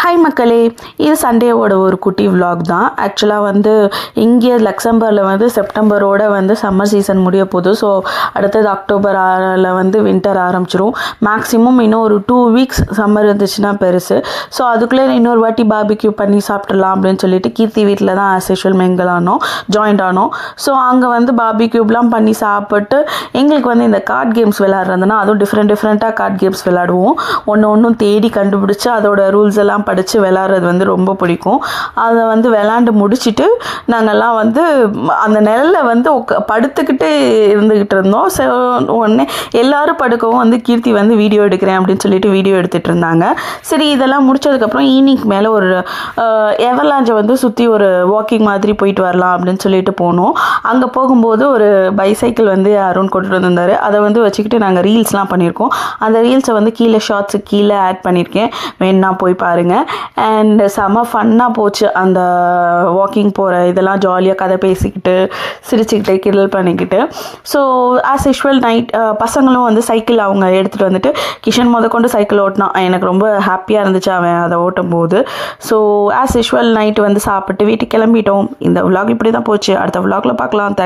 Hi மக்களே, இது சண்டேவோட ஒரு குட்டி விலாக் தான். ஆக்சுவலாக வந்து இங்கே லக்சம்பர்கில் வந்து செப்டம்பரோட வந்து சம்மர் சீசன் முடிய போகுது. ஸோ அடுத்தது அக்டோபரில் வந்து வின்டர் ஆரம்பிச்சிரும். மேக்ஸிமம் இன்னும் ஒரு 2 வீக்ஸ் சம்மர் இருந்துச்சுன்னா பெருசு. ஸோ அதுக்குள்ளே இன்னொரு வாட்டி பார்பிக்யூ பண்ணி சாப்பிட்றலாம் அப்படின்னு சொல்லிட்டு கீர்த்தி வீட்டில் தான் ஆஸ் யூஷுவல் மிங்கிள் ஆனோம், ஜாயின்ட் ஆனோம். ஸோ அங்கே வந்து பார்பிக்யூப்லாம் பண்ணி சாப்பிட்டு எங்களுக்கு வந்து இந்த கார்ட் கேம்ஸ் விளையாடுறதுனா அதுவும் டிஃப்ரெண்ட்டாக கார்ட் கேம்ஸ் விளையாடுவோம். ஒன்றும் தேடி கண்டுபிடிச்சி அதோட ரூல்ஸ் எல்லாம் படித்து விளாட்றது வந்து ரொம்ப பிடிக்கும். அதை வந்து விளாண்டு முடிச்சுட்டு நாங்கள்லாம் வந்து அந்த நிழலில் வந்து படுத்துக்கிட்டு இருந்துக்கிட்டு இருந்தோம். ஸோ உடனே எல்லோரும் படுக்கவும் வந்து கீர்த்தி வந்து வீடியோ எடுக்கிறேன் அப்படின்னு சொல்லிட்டு வீடியோ எடுத்துகிட்டு இருந்தாங்க. சரி, இதெல்லாம் முடிச்சதுக்கப்புறம் ஈவினிங் மேலே ஒரு எவர்லாஞ்சை வந்து சுற்றி ஒரு வாக்கிங் மாதிரி போயிட்டு வரலாம் அப்படின்னு சொல்லிட்டு போனோம். அங்கே போகும்போது ஒரு பைசைக்கிள் வந்து அருண் கொண்டுட்டு வந்திருந்தார். அதை வந்து வச்சுக்கிட்டு நாங்கள் ரீல்ஸ்லாம் பண்ணியிருக்கோம். அந்த ரீல்ஸை வந்து கீழே ஷார்ட்ஸுக்கு கீழே ஆட் பண்ணியிருக்கேன், வேணா போய் பாருங்கள். அண்ட் செம ஃபன்னாக போச்சு அந்த வாக்கிங் போகிற இதெல்லாம். ஜாலியாக கதை பேசிக்கிட்டு சிரிச்சுக்கிட்டு கிண்டல் பண்ணிக்கிட்டு. ஸோ ஆஸ் யூஷுவல் நைட் பசங்களும் வந்து சைக்கிள் அவங்க எடுத்துகிட்டு வந்துட்டு கிஷன் கொண்டு சைக்கிள் ஓட்டினான். எனக்கு ரொம்ப ஹாப்பியாக இருந்துச்சு அவன் அதை ஓட்டும் போது. ஸோ ஆஸ் யூஷுவல் நைட்டு வந்து சாப்பிட்டு வீட்டுக்கு கிளம்பிட்டோம். இந்த விலாக் இப்படி தான் போச்சு. அடுத்த விலாகில் பார்க்கலாம்.